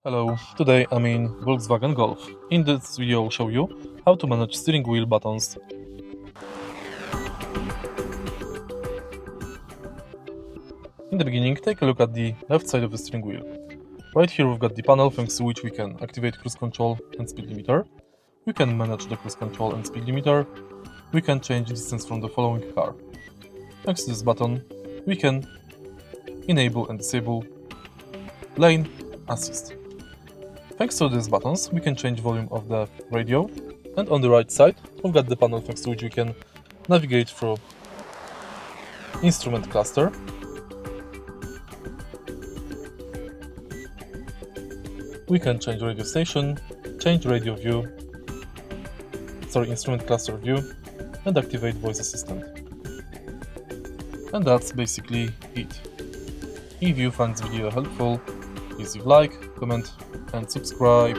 Hello, today I'm in Volkswagen Golf. In this video I'll show you how to manage steering wheel buttons. In the beginning, take a look at the left side of the steering wheel. Right here we've got the panel thanks to which we can activate cruise control and speed limiter. We can manage the cruise control and speed limiter. We can change distance from the following car. Thanks to this button, we can enable and disable lane assist. Thanks to these buttons, we can change volume of the radio, and on the right side, we've got the panel thanks to which we can navigate through instrument cluster. We can change radio station, change radio view, instrument cluster view, and activate voice assistant. And that's basically it. If you find this video helpful, please leave like, comment, and subscribe.